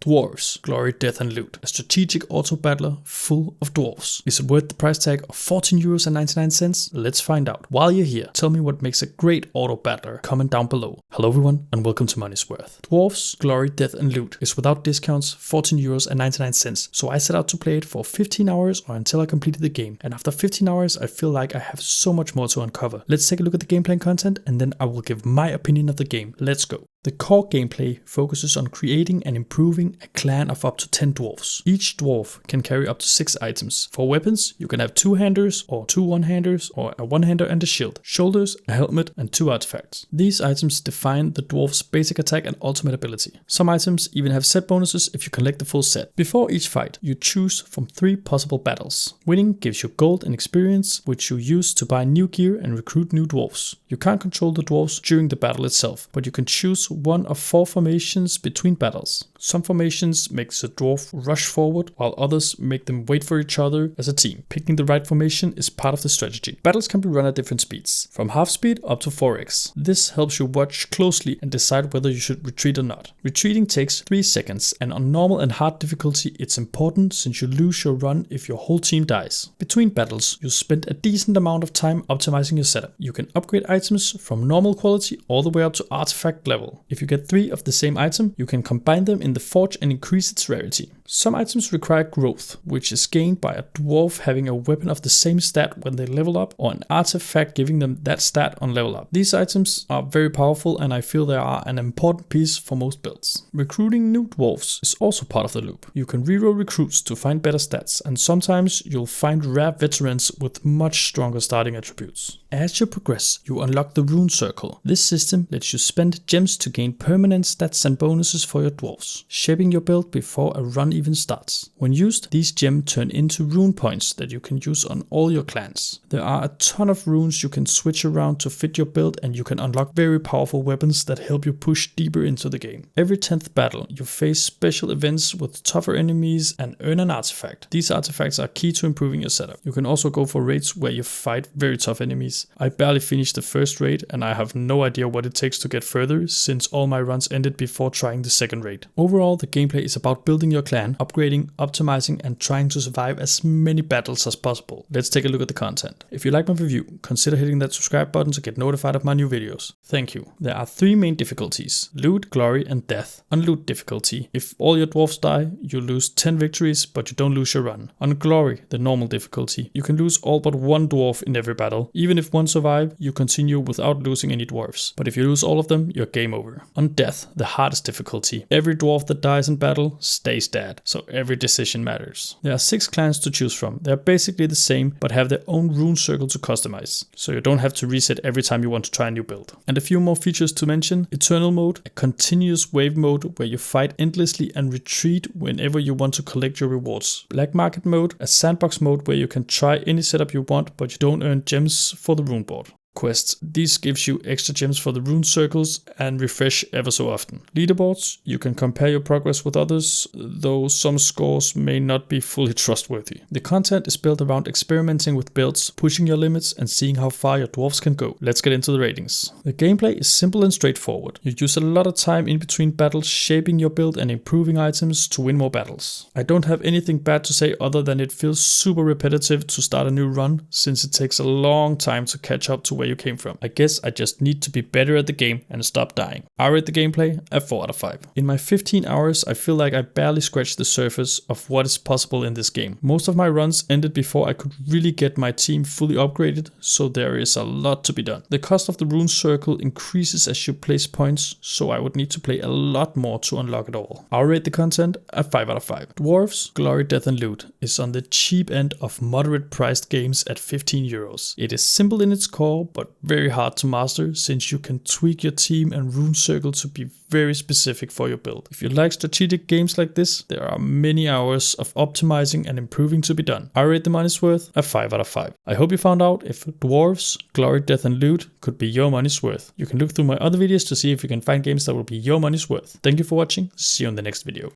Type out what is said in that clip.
Dwarves, Glory, Death and Loot. A strategic auto battler full of dwarves. Is it worth the price tag of €14.99? Let's find out. While you're here, tell me what makes a great auto battler. Comment down below. Hello everyone and welcome to Money's Worth. Dwarves, Glory, Death and Loot is without discounts €14.99, so I set out to play it for 15 hours or until I completed the game. And after 15 hours I feel like I have so much more to uncover. Let's take a look at the gameplay and content and then I will give my opinion of the game. Let's go. The core gameplay focuses on creating and improving a clan of up to 10 dwarves. Each dwarf can carry up to 6 items. For weapons, you can have 2-handers or 2 one-handers or a one-hander and a shield, shoulders, a helmet and 2 artifacts. These items define the dwarf's basic attack and ultimate ability. Some items even have set bonuses if you collect the full set. Before each fight, you choose from 3 possible battles. Winning gives you gold and experience, which you use to buy new gear and recruit new dwarves. You can't control the dwarves during the battle itself, but you can choose one of 4 formations between battles. Some formations makes a dwarf rush forward, while others make them wait for each other as a team. Picking the right formation is part of the strategy. Battles can be run at different speeds, from half speed up to 4x. This helps you watch closely and decide whether you should retreat or not. Retreating takes 3 seconds, and on normal and hard difficulty it's important since you lose your run if your whole team dies. Between battles, you spend a decent amount of time optimizing your setup. You can upgrade items from normal quality all the way up to artifact level. If you get 3 of the same item, you can combine them in the forge and increase its rarity. Some items require growth, which is gained by a dwarf having a weapon of the same stat when they level up, or an artifact giving them that stat on level up. These items are very powerful and I feel they are an important piece for most builds. Recruiting new dwarves is also part of the loop. You can reroll recruits to find better stats, and sometimes you'll find rare veterans with much stronger starting attributes. As you progress, you unlock the rune circle. This system lets you spend gems to gain permanent stats and bonuses for your dwarves, shaping your build before a run even starts. When used, these gems turn into rune points that you can use on all your clans. There are a ton of runes you can switch around to fit your build, and you can unlock very powerful weapons that help you push deeper into the game. Every 10th battle, you face special events with tougher enemies and earn an artifact. These artifacts are key to improving your setup. You can also go for raids where you fight very tough enemies. I barely finished the first raid and I have no idea what it takes to get further since all my runs ended before trying the second raid. Overall, the gameplay is about building your clan, upgrading, optimizing and trying to survive as many battles as possible. Let's take a look at the content. If you like my review, consider hitting that subscribe button to get notified of my new videos. Thank you. There are 3 main difficulties: Loot, Glory and Death. On Loot difficulty, if all your dwarfs die, you lose 10 victories but you don't lose your run. On Glory, the normal difficulty, you can lose all but 1 dwarf in every battle. Even if 1 survive, you continue without losing any dwarfs. But if you lose all of them, you're game over. On Death, the hardest difficulty, every dwarf that dies in battle stays dead, so every decision matters. There are 6 clans to choose from. They are basically the same, but have their own rune circle to customize, so you don't have to reset every time you want to try a new build. And a few more features to mention: Eternal mode, a continuous wave mode where you fight endlessly and retreat whenever you want to collect your rewards. Black market mode, a sandbox mode where you can try any setup you want, but you don't earn gems for the rune board. Quests. These gives you extra gems for the rune circles and refresh ever so often. Leaderboards. You can compare your progress with others, though some scores may not be fully trustworthy. The content is built around experimenting with builds, pushing your limits and seeing how far your dwarves can go. Let's get into the ratings. The gameplay is simple and straightforward. You use a lot of time in between battles shaping your build and improving items to win more battles. I don't have anything bad to say other than it feels super repetitive to start a new run, since it takes a long time to catch up to where you came from. I guess I just need to be better at the game and stop dying. I rate the gameplay a 4 out of 5. In my 15 hours, I feel like I barely scratched the surface of what is possible in this game. Most of my runs ended before I could really get my team fully upgraded, so there is a lot to be done. The cost of the rune circle increases as you place points, so I would need to play a lot more to unlock it all. I rate the content a 5 out of 5. Dwarves, Glory, Death and Loot is on the cheap end of moderate priced games at €15. It is simple in its core, but very hard to master since you can tweak your team and rune circle to be very specific for your build. If you like strategic games like this, there are many hours of optimizing and improving to be done. I rate the Money's Worth a 5 out of 5. I hope you found out if Dwarves, Glory, Death and Loot could be your money's worth. You can look through my other videos to see if you can find games that will be your money's worth. Thank you for watching. See you in the next video.